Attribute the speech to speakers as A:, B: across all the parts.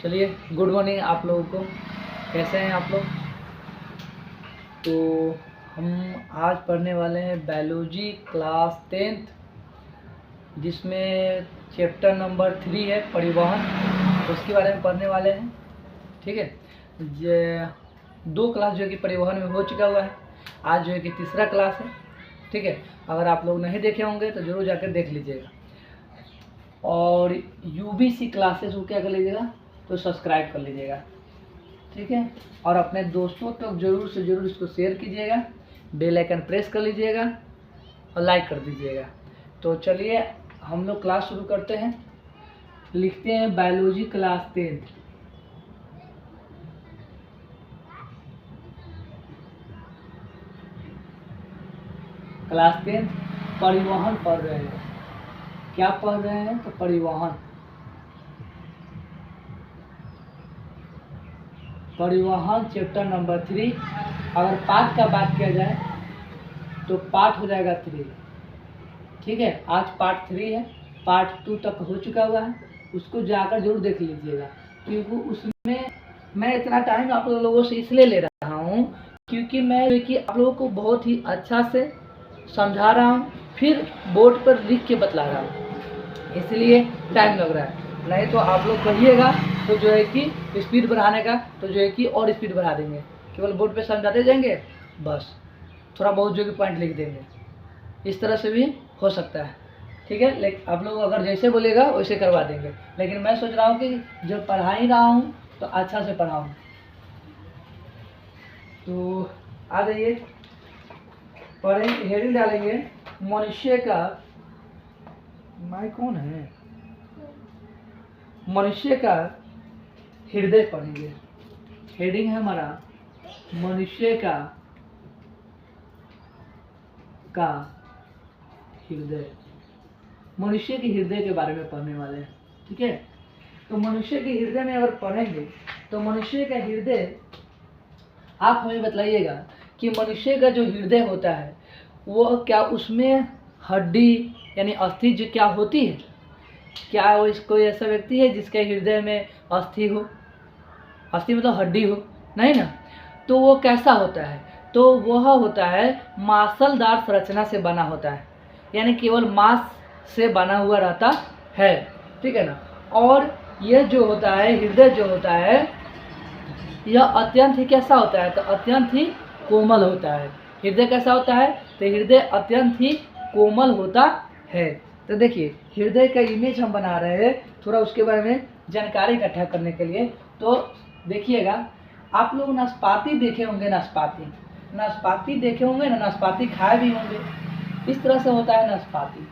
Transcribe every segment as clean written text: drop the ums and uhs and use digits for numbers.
A: चलिए, good morning आप लोगों को। कैसे हैं आप लोग? तो हम आज पढ़ने वाले हैं बायोलॉजी क्लास 10th, जिसमें चैप्टर नंबर 3 है परिवहन। तो उसके बारे में पढ़ने वाले हैं। ठीक है, ये 2 क्लास जो है कि परिवहन में हो चुका हुआ है। आज जो है कि तीसरा क्लास है। ठीक है, अगर आप लोग नहीं देखे होंगे तो ज़रूर जाकर देख लीजिएगा। और UBC क्लासेस को क्या कर लीजिएगा, तो सब्सक्राइब कर लीजिएगा। ठीक है, और अपने दोस्तों तक ज़रूर से ज़रूर इसको शेयर कीजिएगा, बेल आइकन प्रेस कर लीजिएगा और लाइक कर दीजिएगा। तो चलिए हम लोग क्लास शुरू करते हैं। लिखते हैं biology class 10th। Class 10th परिवहन पढ़ रहे हैं। क्या पढ़ रहे हैं? तो परिवहन। परिवहन चैप्टर नंबर 3। अगर पाठ का बात किया जाए तो पाठ हो जाएगा 3। ठीक है, आज पार्ट 3 है। पार्ट 2 तक हो चुका हुआ है, उसको जाकर जरूर देख लीजिएगा। क्योंकि उसमें मैं इतना टाइम आप लोगों से इसलिए ले रहा हूँ क्योंकि मैं कि आप लोगों को बहुत ही अच्छा से समझा रहा हूँ, फिर बोर्ड पर लिख के बतला रहा हूँ, इसलिए टाइम लग रहा है। नहीं तो आप लोग कहिएगा तो जो है कि स्पीड बढ़ाने का, तो जो है कि और स्पीड बढ़ा देंगे। केवल बोर्ड पे समझाते जाएंगे, बस थोड़ा बहुत जो कि पॉइंट लिख देंगे। इस तरह से भी हो सकता है। ठीक है, लेकिन आप लोग अगर जैसे बोलेगा वैसे करवा देंगे। लेकिन मैं सोच रहा हूँ कि जब पढ़ा ही रहा हूँ तो अच्छा से पढ़ाऊँ। तो आ जाइए, पढ़ेंगे। हेडिंग डालेंगे मनुष्य का, मैं कौन है, मनुष्य का हृदय पढ़ेंगे। हेडिंग है हमारा मनुष्य का हृदय। मनुष्य के हृदय के बारे में पढ़ने वाले हैं। ठीक है, तो मनुष्य के हृदय में अगर पढ़ेंगे तो मनुष्य का हृदय, आप हमें बताइएगा कि मनुष्य का जो हृदय होता है वो क्या उसमें हड्डी यानी अस्थि जो क्या होती है? क्या वो कोई ऐसा व्यक्ति है जिसके हृदय में अस्थि हो? अस्थि मतलब हड्डी हो? नहीं ना। तो वो कैसा होता है? तो वह होता है मांसलदार संरचना से बना होता है, यानी केवल मांस से बना हुआ रहता है। ठीक है ना। और यह जो होता है हृदय जो होता है यह अत्यंत ही कैसा होता है? तो अत्यंत ही कोमल होता है। हृदय कैसा होता है? तो हृदय अत्यंत ही कोमल होता है। तो देखिए हृदय का इमेज हम बना रहे हैं, थोड़ा उसके बारे में जानकारी इकट्ठा करने के लिए। तो देखिएगा, आप लोग नाशपाती देखे होंगे, नाशपाती देखे होंगे ना, नाशपाती खाए भी होंगे। इस तरह से होता है नाशपाती।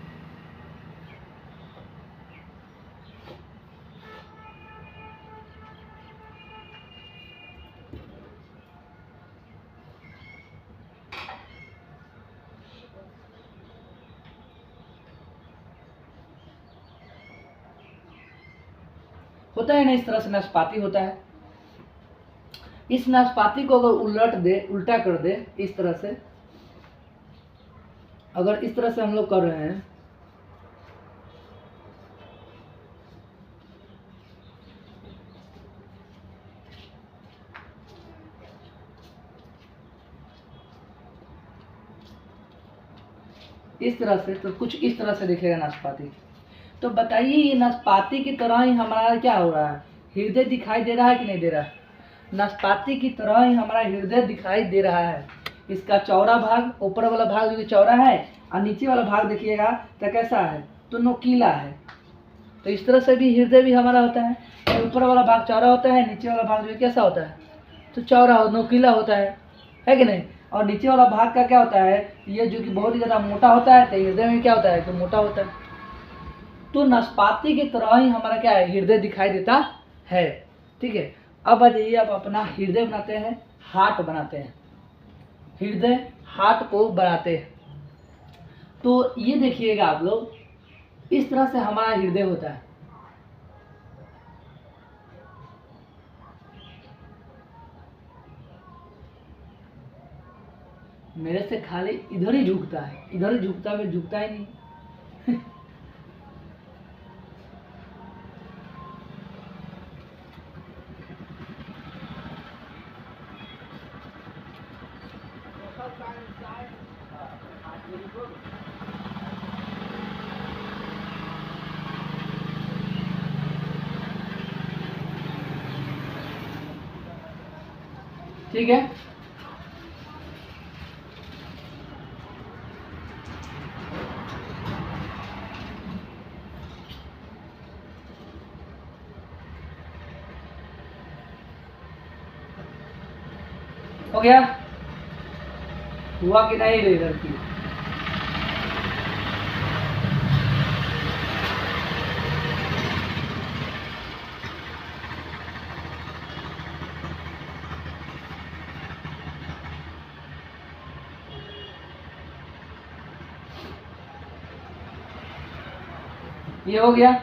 A: होता है ना, इस तरह से नाशपाती होता है। इस नाशपाती को अगर उल्टा कर दे इस तरह से, अगर इस तरह से हम लोग कर रहे हैं इस तरह से, तो कुछ इस तरह से दिखेगा नाशपाती। तो बताइए ये नाशपाती की तरह ही हमारा क्या हो रहा है? हृदय दिखाई दे रहा है कि नहीं दे रहा है? नाशपाती की तरह ही हमारा हृदय दिखाई दे रहा है। इसका चौड़ा भाग, ऊपर वाला भाग जो चौड़ा है और नीचे वाला भाग देखिएगा तो कैसा है? तो नोकीला है। तो इस तरह से भी हृदय भी हमारा होता है। तो ऊपर वाला भाग चौड़ा होता है, नीचे वाला भाग जो कैसा होता है? तो चौड़ा नोकीला होता है कि नहीं? और नीचे वाला भाग का क्या होता है? ये जो कि बहुत ही ज़्यादा मोटा होता है। तो हृदय में क्या होता है? तो मोटा होता है। तो नाशपाती की तरह ही हमारा क्या है? हृदय दिखाई देता है। ठीक है, अब आ जाइए, आप अपना हृदय बनाते हैं, हार्ट बनाते हैं। हृदय हार्ट को बनाते हैं। तो ये देखिएगा आप लोग, इस तरह से हमारा हृदय होता है। मेरे से खाली इधर ही झुकता है, इधर ही झुकता है, झुकता ही नहीं। ठीक है। हो गया? हुआ कि नहीं रे लड़की? ये हो गया।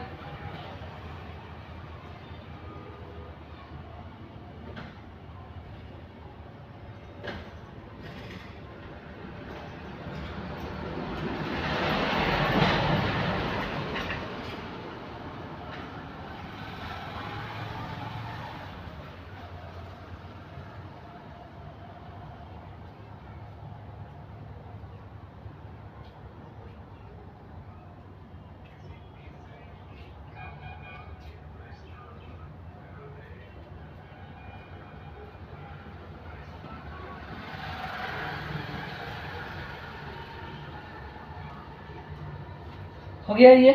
A: हो गया ये?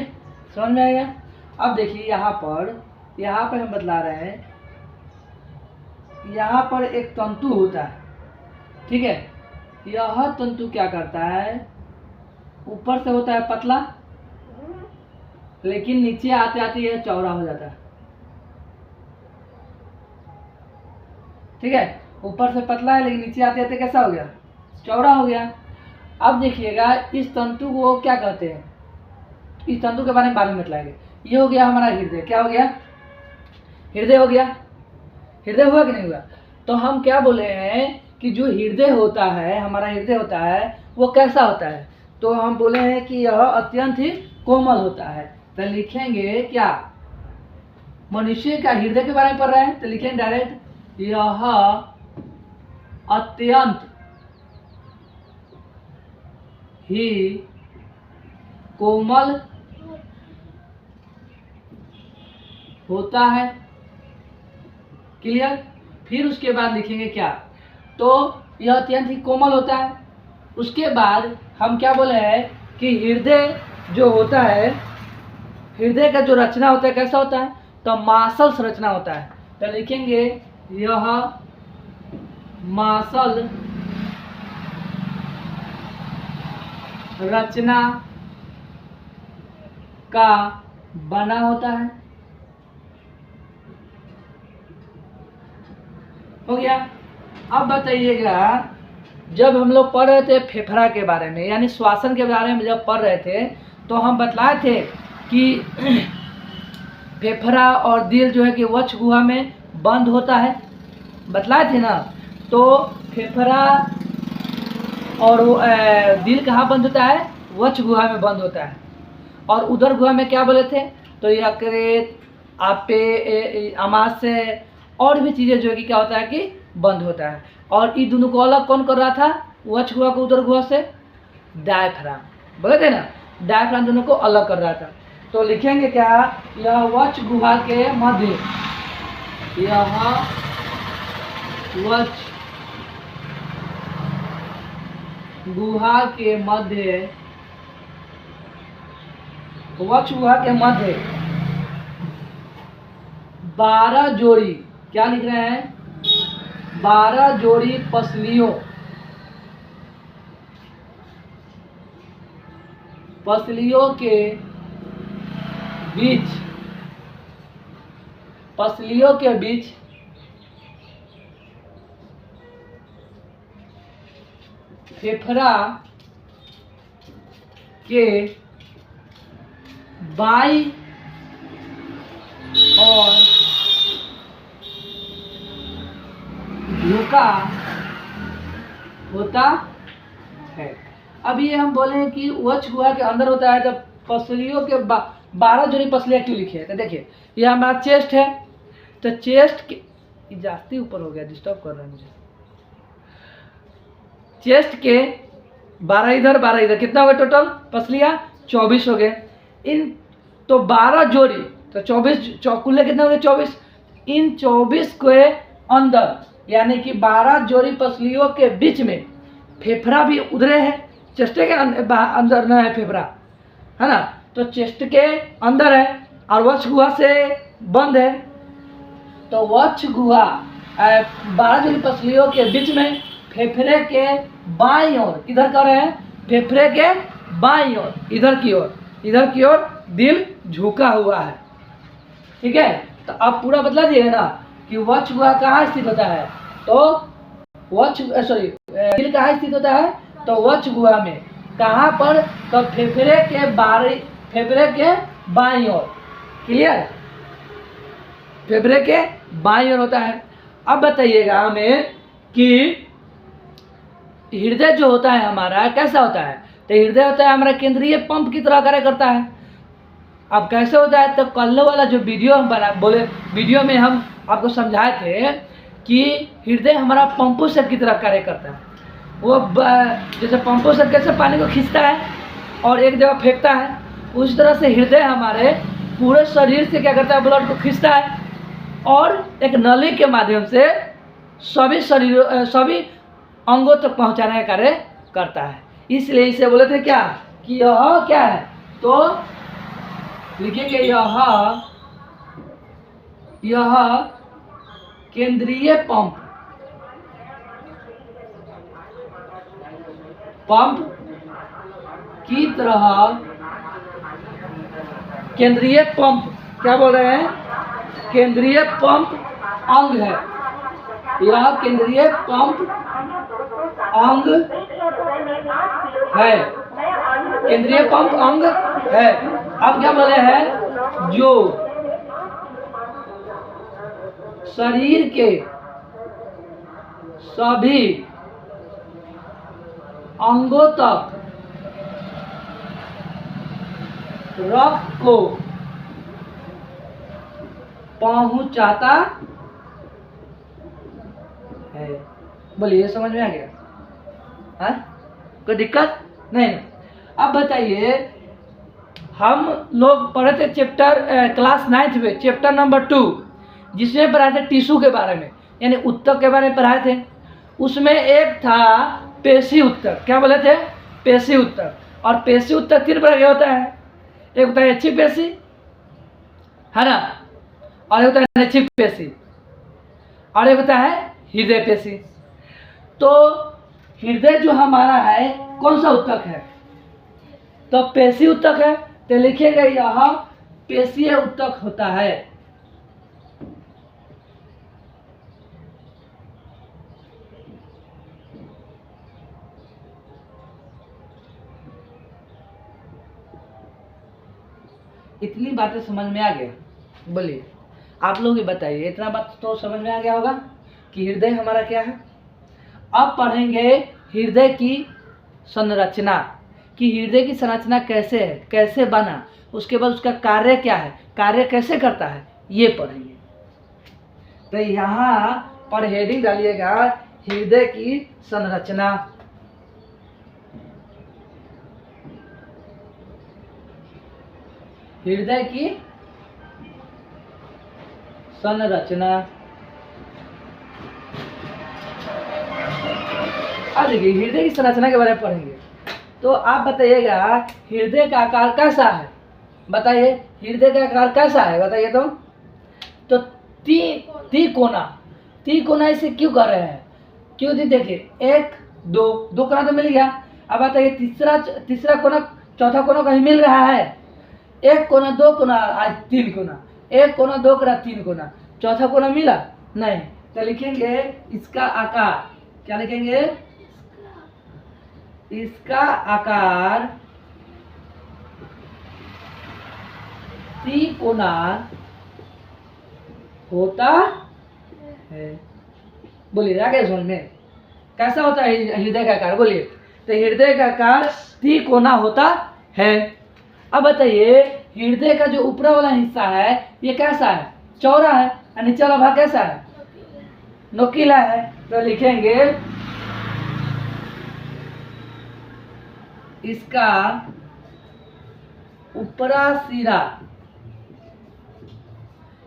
A: समझ में आ गया? अब देखिए यहाँ पर हम बतला रहे हैं, यहाँ पर एक तंतु होता है, ठीक है। यह तंतु क्या करता है, ऊपर से होता है पतला, लेकिन नीचे आते आते यह चौड़ा हो जाता है, ठीक है। ऊपर से पतला है लेकिन नीचे आते आते कैसा हो गया, चौड़ा हो गया। अब देखिएगा इस तंतु को क्या कहते हैं, इस तंतु के बारे में बाद में बतलाएंगे। ये हो गया हमारा हृदय। क्या हो गया? हृदय हो गया। हृदय हुआ कि नहीं हुआ? तो हम क्या बोले हैं कि जो हृदय होता है, हमारा हृदय होता है, वो कैसा होता है? तो हम बोले हैं कि यह अत्यंत ही कोमल होता है। तो लिखेंगे क्या, मनुष्य का हृदय के बारे में पढ़ रहे हैं तो लिखेंगे डायरेक्ट, यह अत्यंत ही कोमल होता है। क्लियर? फिर उसके बाद लिखेंगे क्या, तो यह अत्यंत ही कोमल होता है। उसके बाद हम क्या बोले हैं कि हृदय जो होता है, हृदय का जो रचना होता है कैसा होता है, तो मासल संरचना होता है। तो लिखेंगे यह मासल रचना का बना होता है। हो गया? अब बताइएगा, जब हम लोग पढ़ रहे थे फेफड़ा के बारे में, यानी श्वसन के बारे में जब पढ़ रहे थे, तो हम बतलाए थे कि फेफड़ा और दिल जो है कि वक्ष गुहा में बंद होता है, बतलाए थे ना। तो फेफड़ा और दिल कहाँ बंद होता है, वक्ष गुहा में बंद होता है। और उदर गुहा में क्या बोले थे, तो यकृत, आपे, आमाशय और भी चीज़ें जो है कि क्या होता है कि बंद होता है। और ये दोनों को अलग कौन कर रहा था, वक्ष गुहा को उदर गुहा से? डायफ्राम। बोले थे ना, डायफ्राम दोनों को अलग कर रहा था। तो लिखेंगे क्या, यह वक्ष गुहा के मध्य, यह वक्ष गुहा के मध्य, वक्ष गुहा के मध्य 12 जोड़ी, क्या लिख रहे हैं, 12 जोड़ी पसलियों, पसलियों के बीच, पसलियों के बीच फेफड़ा के बाईं और झुका होता है। अब ये हम बोले हैं कि वक्ष गुहा के अंदर होता है, जब पसलियों के 12 जोड़ी पसलियाँ क्यों लिखी है, तो देखिए ये हमारा चेस्ट है, तो चेस्ट के जास्ती ऊपर हो गया, डिस्टर्ब कर रहा है मुझे। चेस्ट के 12 इधर 12 इधर, कितना हो गया टोटल पसलियाँ? 24 हो गए। इन तो 12 जोड़ी तो 24 चौकुल्ले कितने हो गए? 24। इन 24 के अंदर यानी कि 12 जोड़ी पसलियों के बीच में फेफड़ा भी उधरे है, चेस्ट के अंदर न है फेफड़ा, है ना? तो चेस्ट के अंदर है और वक्ष गुहा से बंद है। तो वक्ष गुहा 12 जोड़ी पसलियों के बीच में फेफड़े के बाईं ओर, किधर कर रहे हैं? फेफड़े के बाईं ओर, इधर की ओर दिल झुका हुआ है। ठीक है, तो अब पूरा बतला दिए ना कि वक्ष गुहा कहाँ स्थित होता है? तो दिल कहाँ स्थित होता है? तो वक्ष गुहा में। कहाँ पर? तो फेफड़े के बाईं ओर। क्लियर? फेफड़े के बाईं ओर होता है। अब बताइएगा हमें कि हृदय जो होता है हमारा कैसा होता है? तो हृदय होता है हमारा केंद्रीय पंप की तरह कार्य करता है। अब कैसे होता है? तो कल वाला जो वीडियो हम वीडियो में हम आपको समझाए थे कि हृदय हमारा पंपों सेट की तरह कार्य करता है। वो जैसे पंपों सेट कैसे पानी को खींचता है और एक जगह फेंकता है, उस तरह से हृदय हमारे पूरे शरीर से क्या करता है? ब्लड को खींचता है और एक नली के माध्यम से सभी अंगों तक पहुंचाने का कार्य करता है। इसलिए इसे बोले थे क्या कि यह क्या है? तो लिखेंगे यह केंद्रीय पंप की तरह, केंद्रीय पंप क्या बोल रहे हैं? केंद्रीय पंप अंग है। यह केंद्रीय पंप अंग है, केंद्रीय पंप अंग है। अब क्या बोले हैं? जो शरीर के सभी अंगों तक रक्त को पहुंचाता है। बोलिए, समझ में आ गया? हाँ, कोई दिक्कत नहीं ना? अब बताइए, हम लोग पढ़े थे चैप्टर क्लास 9th में चैप्टर नंबर 2, जिसमें पढ़ाए थे टिश्यू के बारे में, यानी उत्तक के बारे में पढ़ाए थे। उसमें एक था पेशी उत्तक। क्या बोले थे? पेशी उत्तक। और पेशी उत्तक 3 प्रकार के होता है। एक होता है ऐच्छिक पेशी, है ना, और एक होता है अनैच्छिक पेशी, और एक होता है हृदय पेशी। तो हृदय जो हमारा है कौन सा उत्तक है? तो पेशी उत्तक है। तो लिखिएगा यह पेशीय उत्तक होता है। इतनी बातें समझ में आ गया? बोलिए, आप लोग ही बताइए, इतना बात तो समझ में आ गया होगा कि हृदय हमारा क्या है। अब पढ़ेंगे हृदय की संरचना, कि हृदय की संरचना कैसे है, कैसे बना, उसके बाद उसका कार्य क्या है, कार्य कैसे करता है, ये पढ़ेंगे। तो यहाँ पर हेडिंग डालिएगा हृदय की संरचना। हृदय की संरचना। अब देखिए हृदय की संरचना के बारे में पढ़ेंगे। तो आप बताइएगा हृदय का आकार कैसा है? बताइए हृदय का आकार कैसा है, बताइए। तो त्रिकोना इसे क्यों कर रहे हैं? क्यों? देखिए 1 2 कोना तो मिल गया। अब बताइए तीसरा कोना, चौथा कोना कहीं मिल रहा है? 1 कोना 2 कोना आज 3 कोना, 1 कोना 2 कोना 3 कोना, चौथा कोना मिला नहीं। तो लिखेंगे इसका आकार, क्या लिखेंगे? इसका आकार त्रिकोना होता है। बोलिए, आ गया समझ में? कैसा होता है हृदय का आकार? बोलिए। तो हृदय का आकार त्रिकोना होता है। अब बताइए हृदय का जो ऊपरा वाला हिस्सा है ये कैसा है? चौड़ा है। और नीचे वाला भाग कैसा है? नोकीला है। तो लिखेंगे इसका ऊपरा सिरा,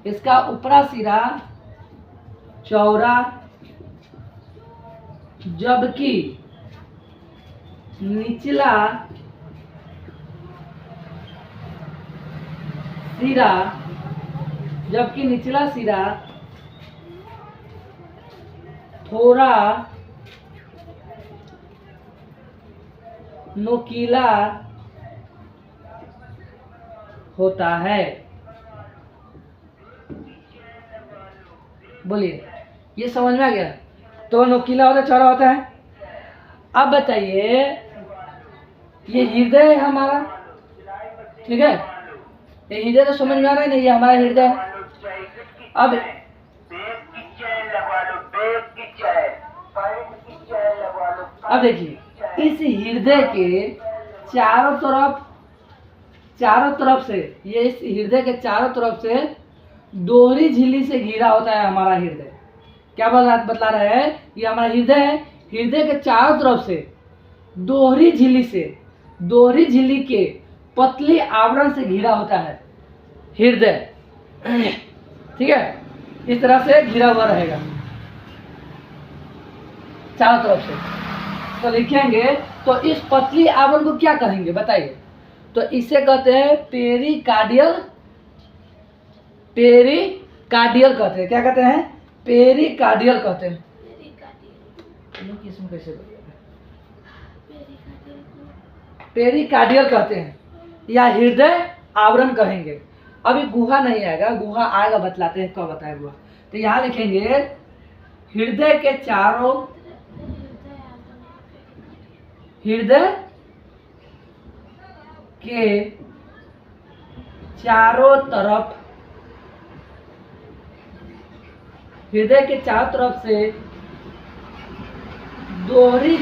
A: इसका ऊपरा सिरा चौड़ा, जबकि निचला सिरा, जबकि निचला सिरा थोड़ा नोकीला होता है। बोलिए, ये समझ में आ गया? तो नोकीला होता है, चौड़ा होता है। अब बताइए, ये हृदय है हमारा, ठीक है? ये हृदय तो समझ में आ रहा है ना, ये हमारा हृदय है। अब देखिए, इस हृदय के चारों तरफ से, ये इस हृदय के चारों तरफ से दोहरी झिल्ली से घिरा होता है हमारा हृदय। क्या बतला रहा है? ये हमारा हृदय है, हृदय के चारों तरफ से दोहरी झिल्ली के पतली आवरण से घिरा होता है हृदय, ठीक है? इस तरह से घिरा हुआ रहेगा चारों तरफ से। तो लिखेंगे, तो इस पतली आवरण को क्या कहेंगे बताइए? तो इसे कहते हैं पेरिकार्डियल कहते हैं। क्या कहते हैं? पेरिकार्डियल कहते हैं। कैसे पेरिकार्डियल कहते हैं या हृदय आवरण कहेंगे। अभी गुहा नहीं आएगा, गुहा आएगा, बतलाते हैं कब बताए गुहा। तो यहाँ लिखेंगे हृदय के चारों तरफ, हृदय के चारों तरफ से दोहरी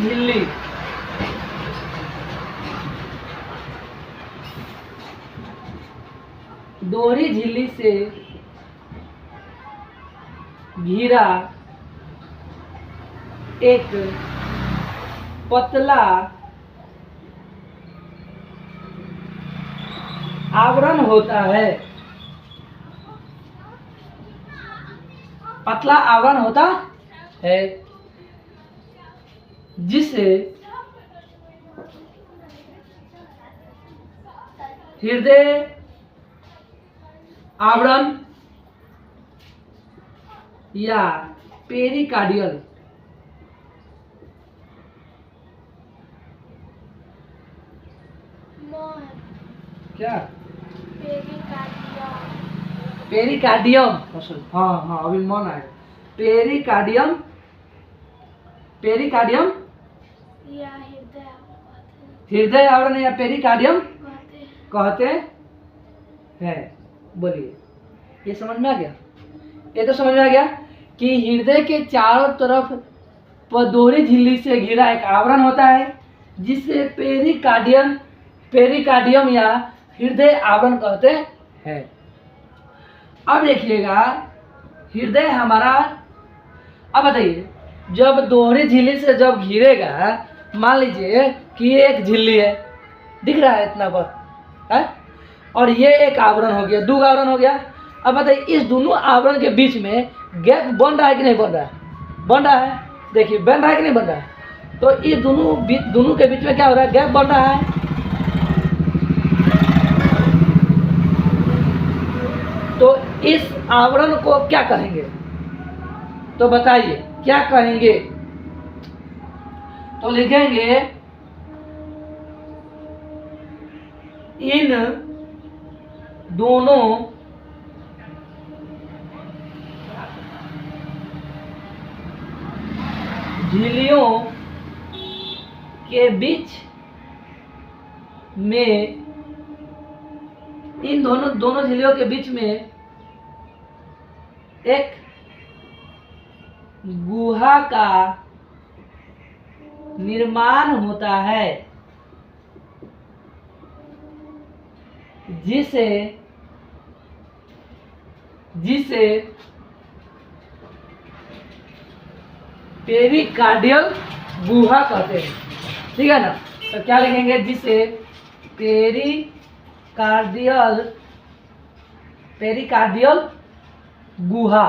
A: झिल्ली से घिरा एक पतला आवरण होता है। पतला आवरण होता है जिसे हृदय आवरण या पेरिकार्डियल क्या पेरिकार्डियम, हाँ अभी मन आएगा। पेरिकार्डियम या हृदय आवरण या पेरिकार्डियम कहते हैं। बोलिए, ये समझ में आ गया? ये तो समझ में आ गया कि हृदय के चारों तरफ दोहरी झिल्ली से घिरा एक आवरण होता है जिसे पेरिकार्डियम या हृदय आवरण कहते हैं। अब देखिएगा, हृदय हमारा, अब बताइए, जब दोहरी झिल्ली से जब घिरेगा, मान लीजिए कि ये एक झिल्ली है, दिख रहा है इतना पर है, और ये एक आवरण हो गया, दो आवरण हो गया। अब बताइए, इस दोनों आवरण के बीच में गैप बन रहा है कि नहीं बन रहा है? बन रहा है। देखिए, बन रहा है कि नहीं बन रहा है? तो इस दोनों के बीच में क्या हो रहा है? गैप बन रहा है। तो इस आवरण को क्या कहेंगे? तो बताइए क्या कहेंगे? तो लिखेंगे इन दोनों झिल्लियों के बीच में, इन दोनों झिल्लियों के बीच में एक गुहा का निर्माण होता है जिसे पेरिकार्डियल गुहा कहते हैं। ठीक है ना? तो क्या लिखेंगे, जिसे पेरिकार्डियल गुहा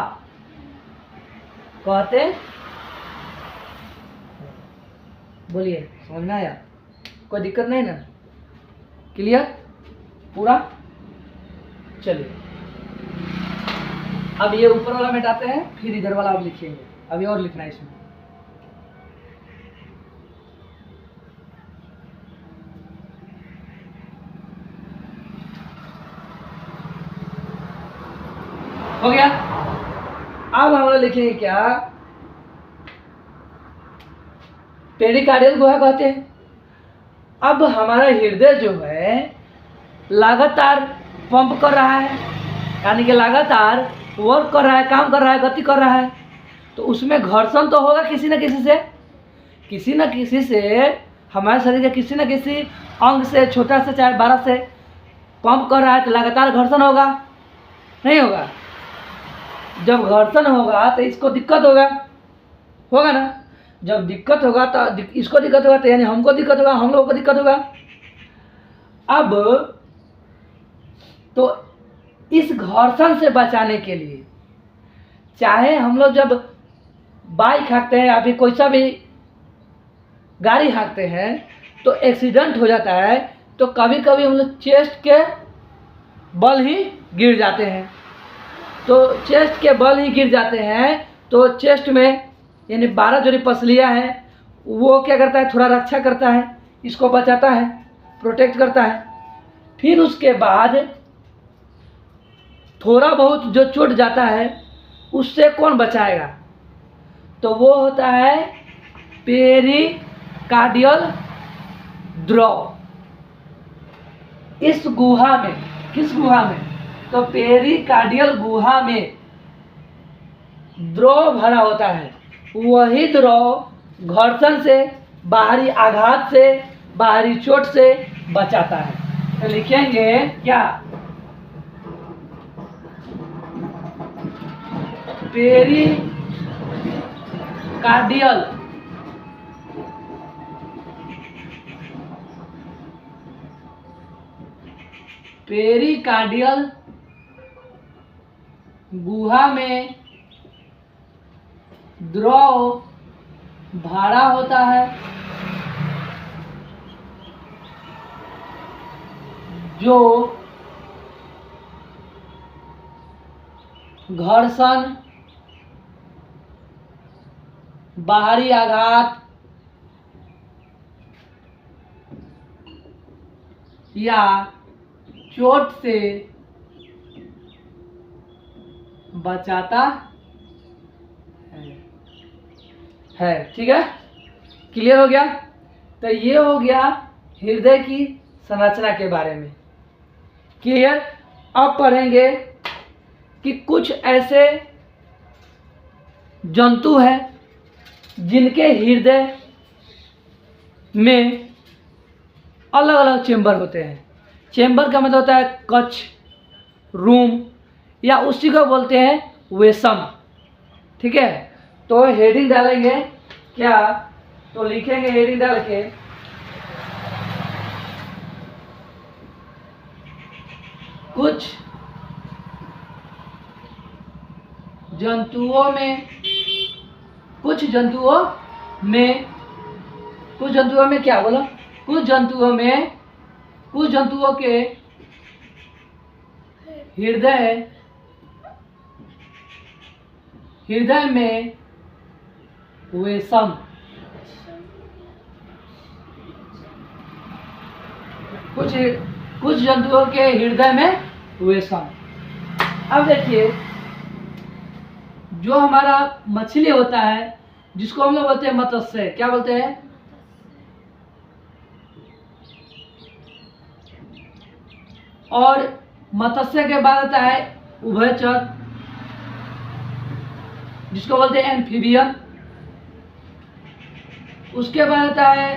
A: कहते। बोलिए, समझ में आया? कोई दिक्कत नहीं ना? क्लियर पूरा? चलिए अब ये ऊपर वाला मिटाते हैं, फिर इधर वाला अब लिखेंगे। अभी और लिखना है इसमें। हो गया। अब हम लोग लिखेंगे क्या, पेरिकार्डियल गुहा कहते हैं। अब हमारा हृदय जो है लगातार पंप कर रहा है, यानी कि लगातार वर्क कर रहा है, काम कर रहा है, गति कर रहा है। तो उसमें घर्षण तो होगा किसी न किसी से हमारे शरीर के किसी न किसी अंग से, छोटा से चाहे बड़ा से पंप कर रहा है, तो लगातार घर्षण होगा, नहीं होगा? जब घर्षण होगा तो इसको दिक्कत होगा ना? जब दिक्कत होगा तो इसको दिक्कत होगा, तो यानी हमको दिक्कत होगा, हम लोगों को दिक्कत होगा। अब तो इस घर्षण से बचाने के लिए, चाहे हम लोग जब बाइक हाँकते हैं या फिर कोई सा भी गाड़ी हाँकते हैं तो एक्सीडेंट हो जाता है, तो कभी कभी हम लोग चेस्ट के बल ही गिर जाते हैं। तो चेस्ट के बल ही गिर जाते हैं तो चेस्ट में यानी 12 जोड़ी पसलियाँ हैं, वो क्या करता है, थोड़ा रक्षा करता है, इसको बचाता है, प्रोटेक्ट करता है। फिर उसके बाद थोड़ा बहुत जो छूट जाता है उससे कौन बचाएगा? तो वो होता है पेरिकार्डियल द्रव। इस गुहा में, किस गुहा में? तो पेरिकार्डियल गुहा में द्रव भरा होता है। वही द्रव घर्षण से, बाहरी आघात से, बाहरी चोट से बचाता है। तो लिखेंगे क्या, पेरिकार्डियल गुहा में द्रव भरा होता है, जो घर्षण, बाहरी आघात या चोट से बचाता है। ठीक है, क्लियर हो गया? तो ये हो गया हृदय की संरचना के बारे में। क्लियर? अब पढ़ेंगे कि कुछ ऐसे जंतु हैं जिनके हृदय में अलग अलग चेंबर होते हैं। चेंबर का मतलब होता है कक्ष, रूम, या उसी को बोलते हैं वेसम। ठीक है, तो हेडिंग डालेंगे क्या, तो लिखेंगे हेडिंग डाल के, कुछ जंतुओं में क्या बोला, कुछ जंतुओं के हृदय में वेसम, कुछ जंतुओं के हृदय में वेसम। अब देखिए, जो हमारा मछली होता है जिसको हम लोग बोलते हैं मत्स्य, क्या बोलते हैं? और मत्स्य के बाद आता है उभयचर, जिसको बोलते हैं एम्फीबियन। उसके बाद आता है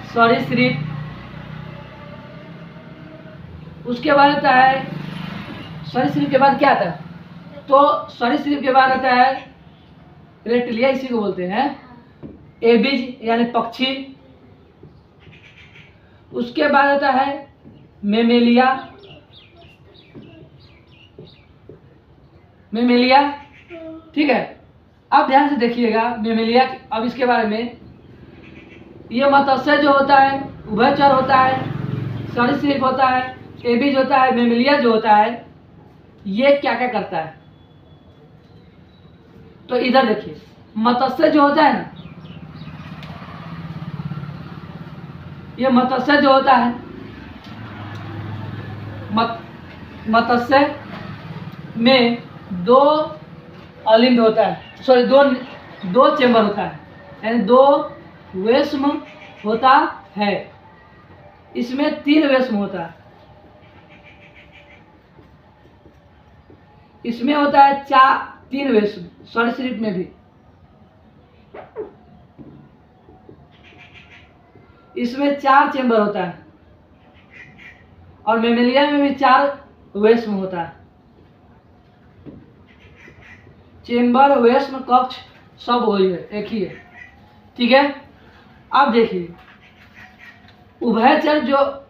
A: सरीसृप। उसके बाद आता है, सरीसृप के बाद क्या आता है? तो सरीसृप के बाद आता है रेप्टिलिया, इसी को बोलते हैं। एबिज यानी पक्षी। उसके बाद होता है मेमेलिया, मेमेलिया, ठीक है। अब ध्यान से देखिएगा मेमेलिया। अब इसके बारे में, ये मत्स्य जो होता है, उभयचर होता है, सरीसृप होता है, एबीज होता है, मेमेलिया जो होता है, ये क्या क्या करता है। तो इधर देखिए, मत्स्य जो होता है ना, ये मत्स्य जो होता है, मत्स्य में दो अलिंद होता है, सॉरी दो चेंबर होता है, यानी दो वेश्म होता है। इसमें 3 वेश्म होता है, इसमें होता है 3 वेश्म, सरीसृप में भी। इसमें 4 चेंबर होता है, और मेमेलिया में भी 4 वेश्म होता है। चेंबर, वेश्म, कक्ष सब वही है, एक ही है, ठीक है। अब देखिए,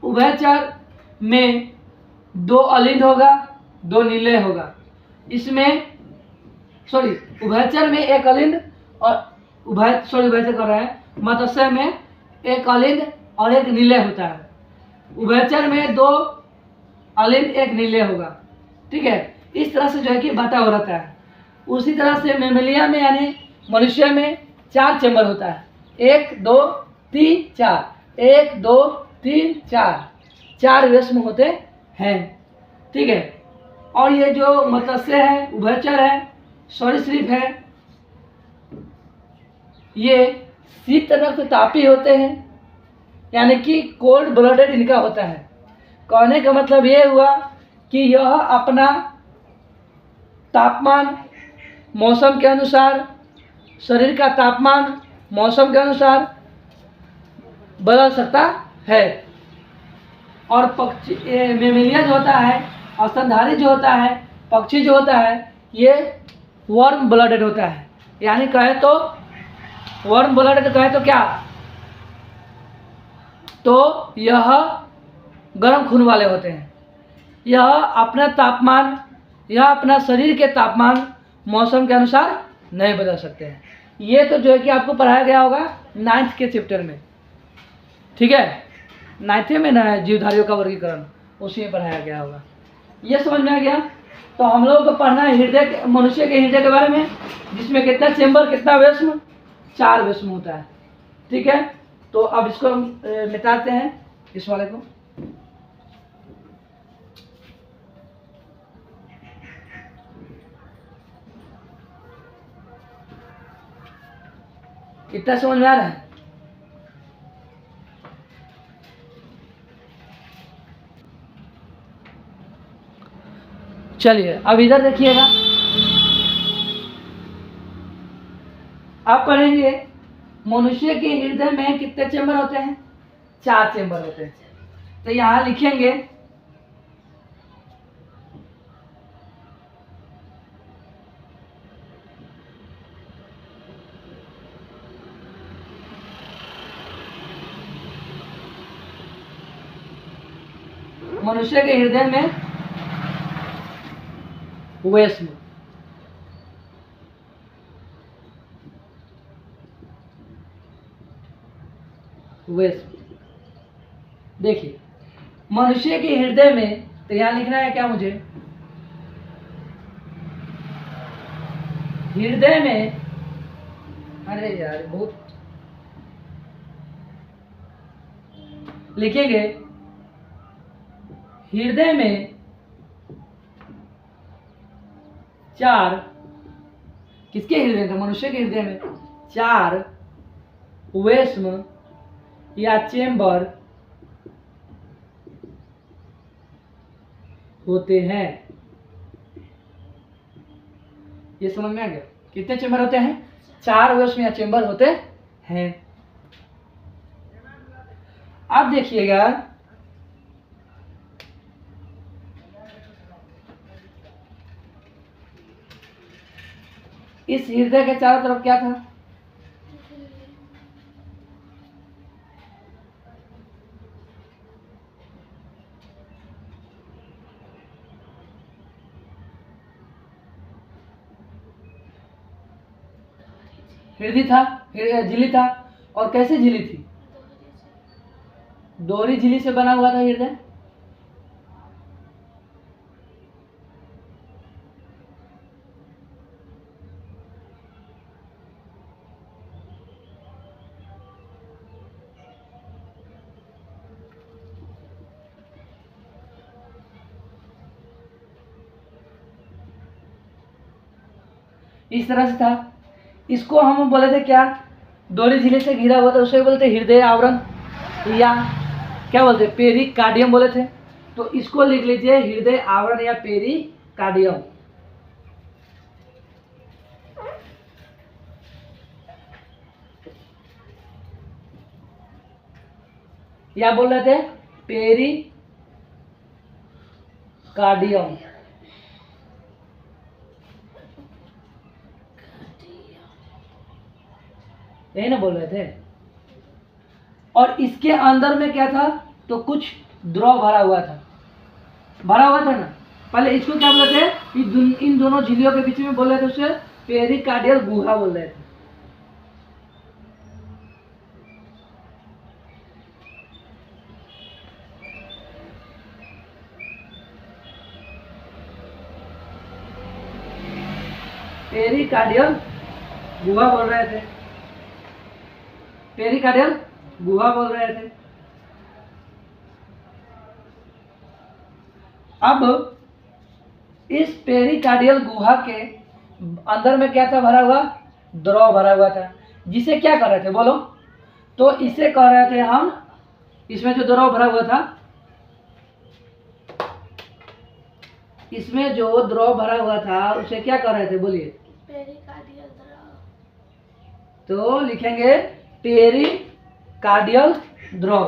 A: उभयचर में 2 अलिंद होगा, 2 नीले होगा। इसमें उभयचर में 1 अलिंद और उभयचर कर रहे हैं, मत्स्य में 1 अलिंद और 1 नीले होता है। उभयचर में 2 अलिंद 1 नीले होगा, ठीक है। इस तरह से जो है कि बटा हो रहता है। उसी तरह से मेमेलिया में यानी मनुष्य में 4 चेंबर होता है, 1 2 3 4, 1 2 3 4, 4 वेश्म होते हैं, ठीक है। और ये जो मत्स्य है, उभयचर है, सरीसृप है, ये शीत रक्ततापी होते हैं, यानी कि कोल्ड ब्लडेड इनका होता है। कहने का मतलब ये हुआ कि यह अपना तापमान मौसम के अनुसार, शरीर का तापमान मौसम के अनुसार बदल सकता है। और पक्षी, मेमेलिया जो होता है, स्तनधारी जो होता है, पक्षी जो होता है, ये वार्म ब्लडेड होता है। यानी कहे तो वार्म ब्लडेड कहे तो क्या, तो यह गर्म खून वाले होते हैं। यह अपना तापमान, यह अपना शरीर के तापमान मौसम के अनुसार नहीं बदल सकते हैं। ये तो जो है कि आपको पढ़ाया गया होगा 9th के चैप्टर में, ठीक है। 9th में ना है जीवधारियों का वर्गीकरण, उसी में पढ़ाया गया होगा। ये समझ में आ गया। तो हम लोग को पढ़ना है हृदय, मनुष्य के हृदय के बारे में, जिसमें कितना चेंबर, कितना वेश्म, 4 वेश्म होता है, ठीक है। तो अब इसको हम मिटाते हैं, इस वाले को। कितना समझ में आ रहा है? चलिए अब इधर देखिएगा, आप पढ़ेंगे मनुष्य के हृदय में कितने चेंबर होते हैं? 4 चेंबर होते हैं। तो यहां लिखेंगे मनुष्य के हृदय में वेश्म, देखिए मनुष्य के हृदय में, तो यहां लिखना है क्या मुझे, हृदय में, अरे यार बहुत लिखेंगे, हृदय में 4, किसके हृदय में, मनुष्य के हृदय में 4 वेश्म या चेंबर होते हैं। ये समझ में आ गया? कितने चेंबर होते हैं? 4 वेश्म या चेंबर होते हैं। अब देखिएगा, इस हृदय के चारों तरफ क्या था? हृदय था, झिल्ली था। और कैसे झिल्ली थी? दोहरी झिल्ली से बना हुआ था हृदय। इस तरह से था। इसको हम बोले थे क्या? दोहरी झिल्ली से घिरा हुआ था, उसे बोलते हृदय आवरण, या क्या बोलते? पेरिकार्डियम बोले थे। तो इसको लिख लीजिए, हृदय आवरण या पेरिकार्डियम। या बोल रहे थे पेरिकार्डियम। यही ना बोल रहे थे। और इसके अंदर में क्या था? तो कुछ द्रव भरा हुआ था, ना। पहले इसको क्या बोलते थे? इन दोनों झिल्लियों के बीच में बोल रहे थे उसे पेरिकार्डियल गुहा बोल रहे थे। पेरिकार्डियल गुहा बोल रहे थे, पेरिकार्डियल गुहा बोल रहे थे। अब इस पेरिकार्डियल गुहा के अंदर में क्या था भरा हुआ? द्रव भरा हुआ था, जिसे क्या कर रहे थे बोलो? तो इसे कह रहे थे हम, इसमें जो द्रव भरा हुआ था, इसमें जो द्रव भरा हुआ था उसे क्या कर रहे थे बोलिए?
B: पेरिकार्डियल द्रव।
A: तो लिखेंगे पेरिकार्डियल द्रव।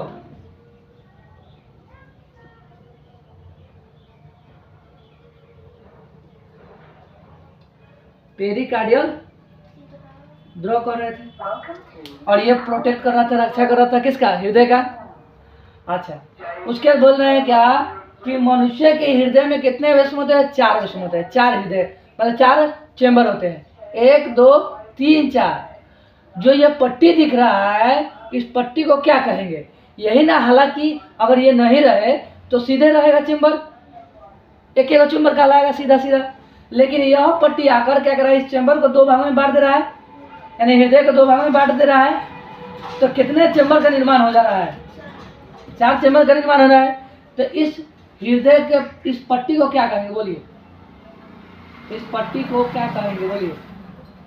A: पेरिकार्डियल द्रव कर रहे थे। और ये प्रोटेक्ट कर रहा था, रक्षा कर रहा था किसका? हृदय का। अच्छा, उसके बाद बोल रहे हैं क्या कि मनुष्य के हृदय में कितने वेस्म होते हैं? 4 वेस्म होते हैं। 4 हृदय मतलब 4 चेंबर होते हैं। 1 2 3 4। जो ये पट्टी दिख रहा है, इस पट्टी को क्या कहेंगे? यही ना। हालांकि अगर ये नहीं रहे तो सीधे रहेगा चेंबर, एक एक चेंबर कहलाएगा सीधा सीधा। लेकिन यह पट्टी आकर क्या कर रहा है? इस चेंबर को 2 भागों में बांट दे रहा है, यानी हृदय को 2 भागों में बांट दे रहा है। तो कितने चेंबर का निर्माण हो जा रहा है? 4 चेंबर का निर्माण हो रहा है। तो इस हृदय के इस पट्टी को क्या कहेंगे बोलिए? इस पट्टी को क्या कहेंगे बोलिए?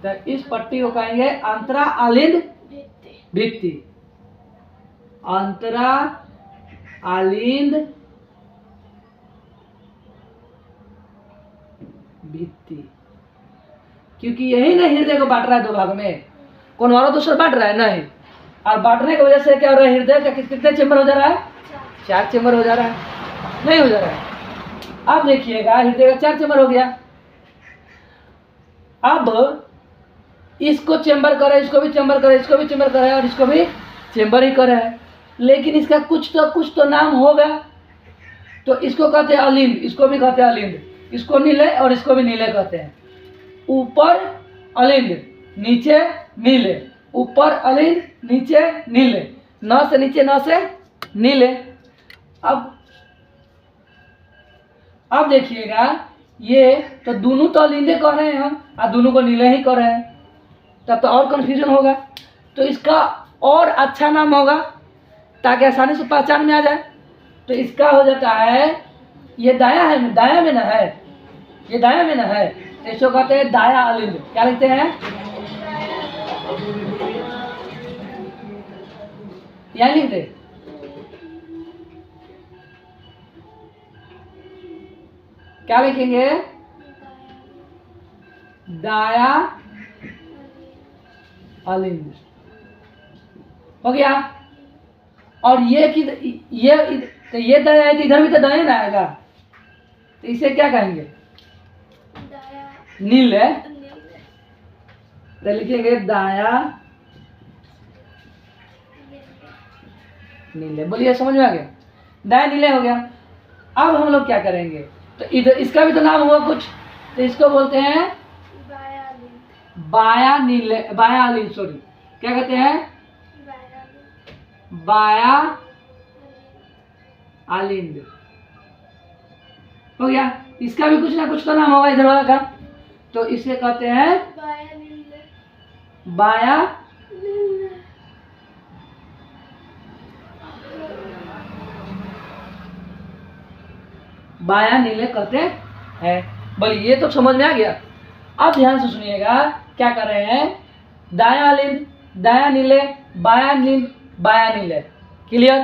A: तो इस पट्टी को कहेंगे अंतरा आलिंद भित्ति। अंतरा आलिंद भित्ति। क्योंकि यही ना हृदय को बांट रहा है 2 भाग में। कौन और दूसरा बांट रहा है? नहीं। और बांटने की वजह से क्या हो रहा है? हृदय का कितने चेंबर हो जा रहा है? 4 चेंबर हो जा रहा है। नहीं हो जा रहा है। अब देखिएगा, हृदय का 4 चेंबर हो गया। अब इसको चेंबर करे, इसको भी चेंबर करे, इसको भी चेंबर करे, और इसको भी चेंबर ही करे। लेकिन इसका कुछ तो नाम होगा। तो इसको कहते हैं अलिंद, इसको भी कहते हैं अलिंद। इसको नीले और इसको भी नीले कहते हैं। ऊपर अलिंद, नीचे नीले। ऊपर अलिंद, नीचे नीले। न से नीचे, न से नीले। अब देखिएगा, ये तो दोनों तो अलिंदे कह रहे हैं हम, और दोनों को नीले ही कह रहे हैं। तब तो और कन्फ्यूजन होगा। तो इसका और अच्छा नाम होगा ताकि आसानी से पहचान में आ जाए। तो इसका हो जाता है, ये दाया है, दाया में ना है, ये दाया में ना है, तो इसको कहते हैं दाया अलिंद। क्या लिखते हैं? यहाँ लिख दे। क्या लिखेंगे? दाया अलिंद। हो गया। और ये कि ये दाया है, तो इधर भी तो दाया ना आएगा। तो इसे क्या कहेंगे? नील है। तो लिखेंगे दाया नीले। बोलिए, समझ में आ गया? दाया नीले हो गया। अब हम लोग क्या करेंगे? तो इधर इसका भी तो नाम हुआ कुछ, तो इसको बोलते हैं बाया नीले, बाया अलिंद, सॉरी, क्या कहते हैं?
B: बाया
A: बाया अलिंद। हो गया। इसका भी कुछ ना कुछ तो नाम होगा इधर वाला का, तो इसे कहते हैं
B: बाया नीले।
A: बाया बाया नीले कहते हैं। बोलिए, ये तो समझ में आ गया। अब ध्यान से सुनिएगा, क्या कर रहे हैं? दाया अलिंद, दाया नीले, बाया नील, बाया नीले। क्लियर?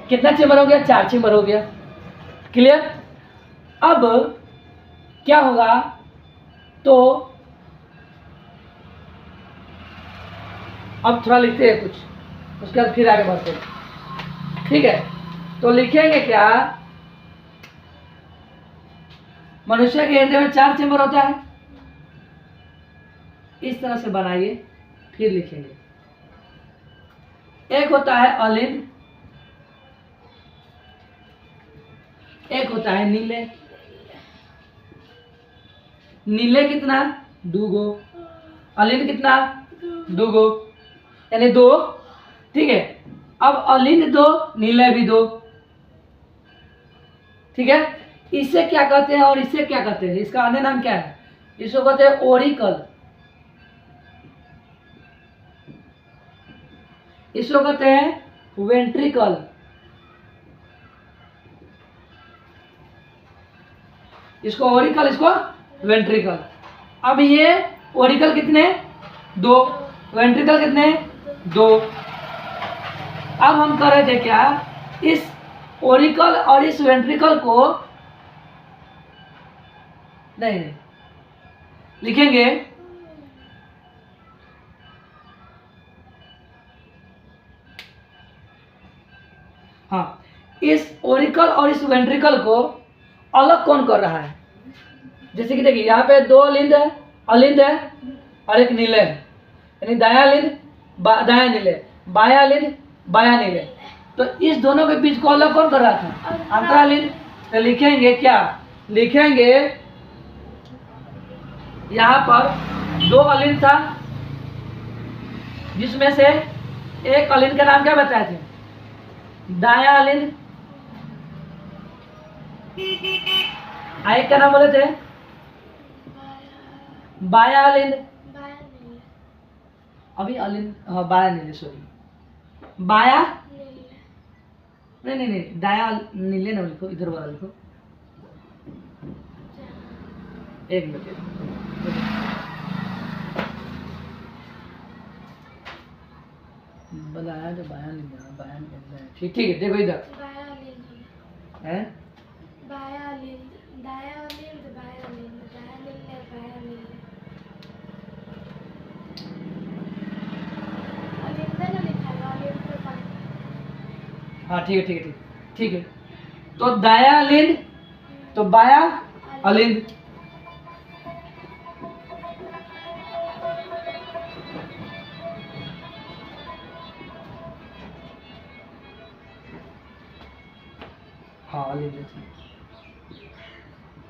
A: कितना चेंबर हो गया? 4 चेंबर हो गया। क्लियर? अब क्या होगा? तो अब थोड़ा लिखते हैं कुछ, उसके बाद फिर आगे बढ़ते हैं। ठीक है, तो लिखेंगे क्या? मनुष्य के हृदय में 4 चेंबर होता है। इस तरह से बनाइए, फिर लिखेंगे। एक होता है अलिंद, एक होता है नीले। नीले कितना? 2 गो। अलिंद कितना? 2 गो, यानी 2। ठीक है, अब अलिंद 2, नीले भी 2। ठीक है, इसे क्या कहते हैं और इसे क्या कहते हैं? इसका अन्य नाम क्या है? इसको कहते हैं ओरिकल। इसको कहते हैं वेंट्रिकल। इसको ओरिकल, इसको वेंट्रिकल। अब ये ओरिकल कितने? 2। वेंट्रिकल कितने? 2। अब हम कर रहे थे क्या? इस ओरिकल और इस वेंट्रिकल को नहीं लिखेंगे। हाँ, इस ओरिकल और इस वेंट्रिकल को अलग कौन कर रहा है? जैसे कि देखिए, यहाँ पे 2 अलिंद है और एक नीले है, यानी दाया अलिंद, दाया नीले, बाया अलिंद, बाया नीले। तो इस दोनों के बीच को अलग कौन कर रहा था? अंतरा अलिंद। तो लिखेंगे क्या? लिखेंगे यहाँ पर 2 अलिंद था, जिसमें से एक अलिंद का नाम क्या बताए थे? दाया अलिंद। एक का नाम बोले थे बाया अलिंद।
B: बाया नीले।
A: अभी अलिंद, हाँ, बाया नीले, सॉरी, बाया
B: नीले।
A: नहीं, दाया नीले ना लिखो, इधर वाला लिखो। एक मिनट, बताया तो बाया नीले, ठीक है, देखो इधर
B: बाया नीले।
A: है।
B: बाया नीले, दाया नीले, बाया नीले, दाया नीले, बाया नीले। अलिंद ना लिखा है, अलिंद पे पानी।
A: हाँ, ठीक है। तो दाया अलिंद, तो बाया अलिंद। हाँ, अलिंद,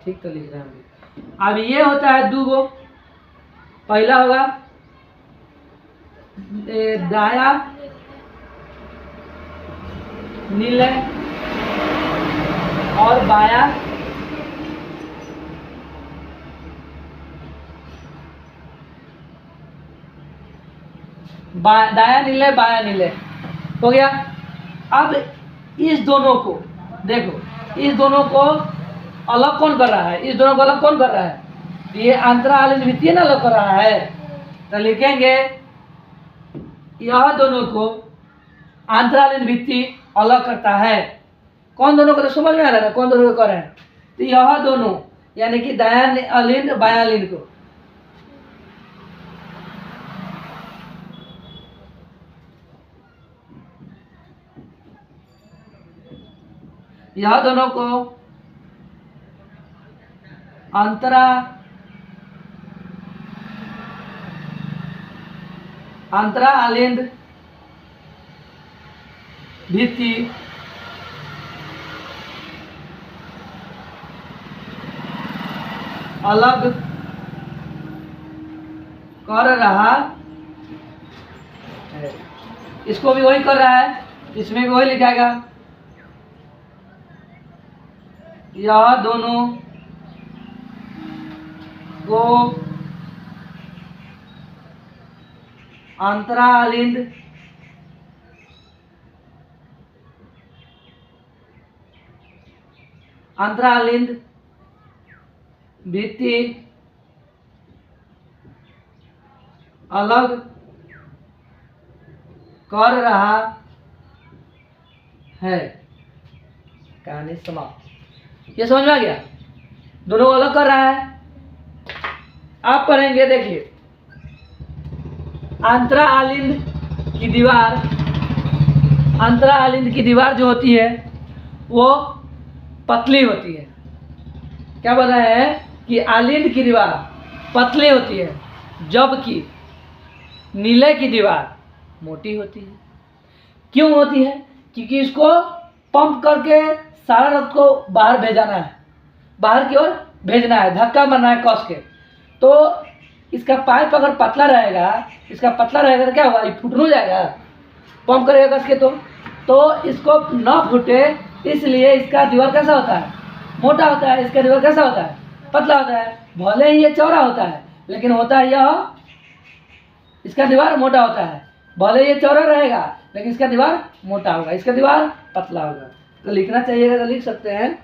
A: ठीक तो लिख रहे हैं हम। अब ये होता है 2 गो। पहला होगा दाया नीले और बाया दाया नीले, बाया नीले। हो गया। अब इस दोनों को देखो, इस दोनों को अलग कौन कर रहा है? इस दोनों को अलग कौन कर रहा है? ये अंतरा अलिंद वित्तीय ना अलग कर रहा है। तो लिखेंगे यह दोनों को अंतरा अलिंद वित्तीय अलग करता है। कौन दोनों को? तो समझ में आ रहा है ना, कौन दोनों को कर रहे हैं? तो यह दोनों, यानी कि दाया अलिंद, बाया अलिंद को। यह दोनों को अंतरा अलिंद भित्ति अलग कर रहा है। इसको भी वही कर रहा है, इसमें भी वही लिखाएगा। यह दोनों को अंतरालिंद भित्ति अलग कर रहा है। कहानी समाप्त। ये समझ में आ गया? दोनों को अलग कर रहा है। आप पढ़ेंगे, देखिए, अंतरालिंद की दीवार जो होती है वो पतली होती है। क्या बोल रहे हैं कि आलिंद की दीवार पतली होती है, जबकि नीले की दीवार मोटी होती है। क्यों होती है? क्योंकि इसको पंप करके सारा रक्त को बाहर भेजाना है, बाहर की ओर भेजना है, धक्का मारना है कस के। तो इसका पाइप अगर पतला रहेगा तो क्या होगा? ये फूट नहीं जाएगा, पंप करेगा कस के। तो इसको न फूटे इसलिए इसका दीवार कैसा होता है? मोटा होता है। इसका दीवार कैसा होता है? पतला होता है। भले ही ये चौड़ा होता है, लेकिन होता है यह, इसका दीवार मोटा होता है। भले ये चौड़ा रहेगा, लेकिन इसका दीवार मोटा होगा, इसका दीवार पतला होगा। तो लिखना चाहिएगा तो लिख सकते हैं।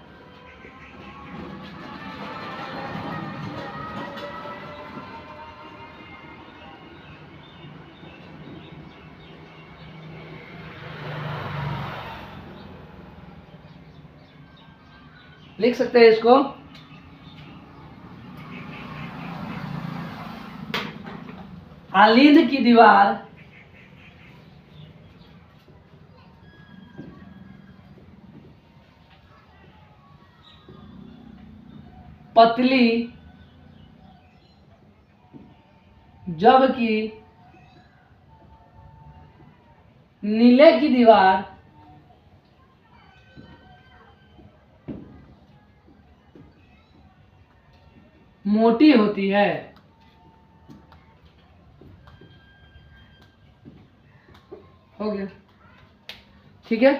A: लिख सकते हैं इसको, आलिंद की दीवार पतली, जबकि नीले की दीवार मोटी होती है। हो गया, ठीक है?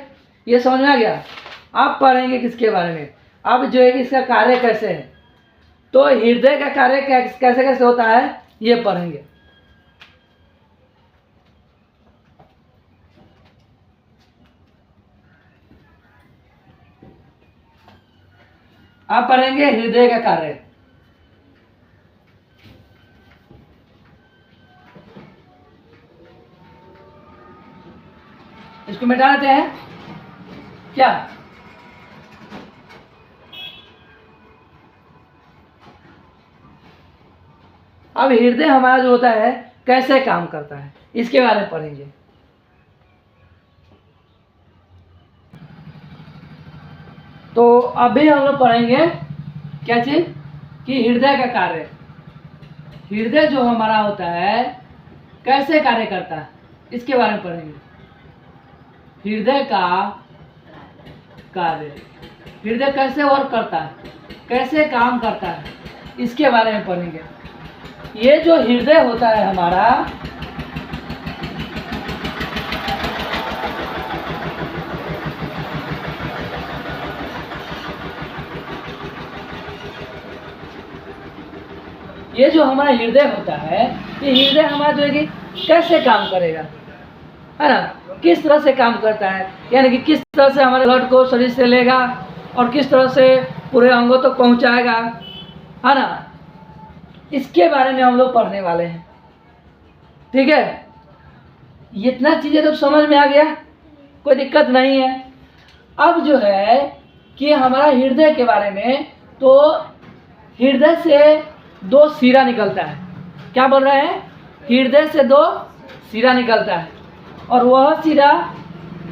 A: ये समझ में आ गया? आप पढ़ेंगे किसके बारे में? अब जो है कि इसका कार्य कैसे है, तो हृदय का कार्य कैसे कैसे होता है ये पढ़ेंगे। आप पढ़ेंगे हृदय का कार्य। इसको मिटा देते हैं क्या? अब हृदय हमारा जो होता है कैसे काम करता है इसके बारे में पढ़ेंगे। तो अभी हम लोग पढ़ेंगे क्या चीज कि हृदय का कार्य। हृदय जो हमारा होता है कैसे कार्य करता है इसके बारे में पढ़ेंगे। हृदय का कार्य, हृदय कैसे वर्क करता है, कैसे काम करता है, इसके बारे में पढ़ेंगे। ये जो हृदय होता है हमारा, ये जो हमारा हृदय होता है, ये हृदय हमारा जो है कि कैसे काम करेगा, है ना? किस तरह से काम करता है, यानी कि किस तरह से हमारे ब्लड को शरीर से लेगा और किस तरह से पूरे अंगों तक पहुंचाएगा, है ना? इसके बारे में हम लोग पढ़ने वाले हैं, ठीक है? इतना चीज़ें तो समझ में आ गया, कोई दिक्कत नहीं है। अब जो है कि हमारा हृदय के बारे में, तो हृदय से 2 सिरा निकलता है। क्या बोल रहे हैं? हृदय से 2 सिरा निकलता है, और वह सिरा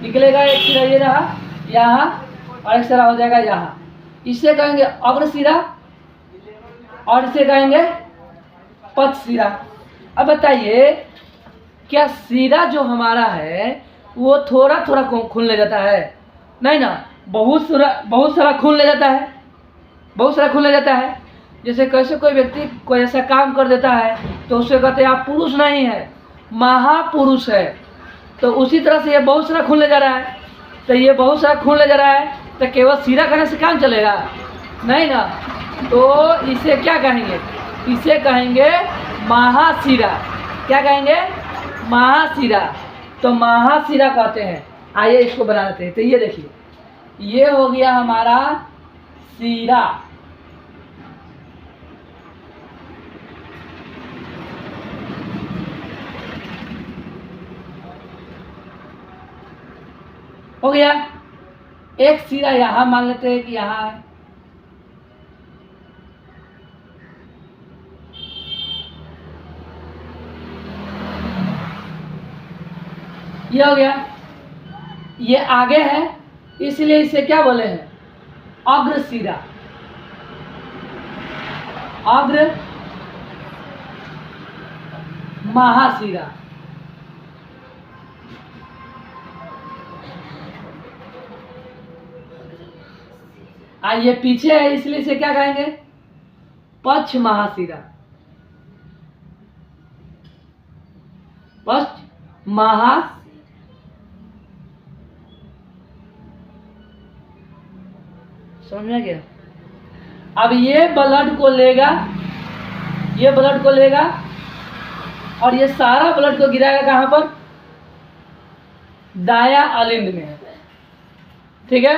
A: निकलेगा, एक सिरा ये रहा यहाँ और एक सिरा हो जाएगा यहाँ। इसे कहेंगे अग्रशिरा और इसे कहेंगे पक्षशिरा। अब बताइए, क्या सिरा जो हमारा है वो थोड़ा थोड़ा खून ले जाता है? नहीं ना, बहुत सारा खून ले जाता है, बहुत सारा खून ले जाता है। जैसे कैसे कोई व्यक्ति कोई ऐसा काम कर देता है तो उसे कहते हैं आप पुरुष नहीं है, महापुरुष है। तो उसी तरह से ये बहुत सारा खून ले जा रहा है, तो ये बहुत सारा खून ले जा रहा है, तो केवल सीरा खाने से काम चलेगा नहीं ना। तो इसे क्या कहेंगे? इसे कहेंगे महाशिरा। क्या कहेंगे? महाशिरा। तो महाशिरा कहते हैं। आइए इसको बना देते हैं। तो ये देखिए, ये हो गया हमारा सीरा। हो गया। एक सिरा यहाँ मान लेते हैं कि यहाँ है, ये हो गया। ये आगे है इसलिए इसे क्या बोले हैं? अग्र सिरा। अग्र महाशिरा। ये पीछे है इसलिए इसे क्या कहेंगे? पक्ष महाशिरा। पक्ष महा समझ में गया? अब ये ब्लड को लेगा, ये ब्लड को लेगा और ये सारा ब्लड को गिराएगा कहां पर? दाया अलिंद में। ठीक है,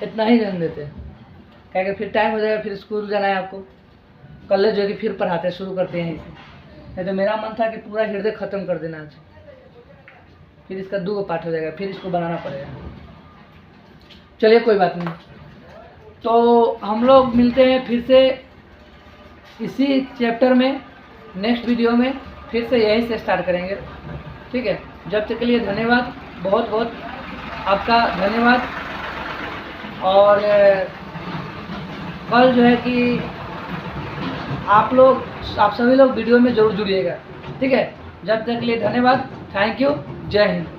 A: इतना ही जान देते हैं, क्या फिर टाइम हो जाएगा, फिर स्कूल जाना है आपको। कल जो कि फिर पढ़ाते शुरू करते हैं इसे। नहीं तो मेरा मन था कि पूरा हृदय खत्म कर देना आज, फिर इसका 2 पार्ट हो जाएगा, फिर इसको बनाना पड़ेगा। चलिए कोई बात नहीं। तो हम लोग मिलते हैं फिर से इसी चैप्टर में, नेक्स्ट वीडियो में फिर से यहीं से स्टार्ट करेंगे। ठीक है, जब तक के लिए धन्यवाद, बहुत बहुत आपका धन्यवाद। और कल जो है कि आप सभी लोग वीडियो में जरूर जुड़िएगा। ठीक है, जब तक के लिए धन्यवाद, थैंक यू, जय हिंद।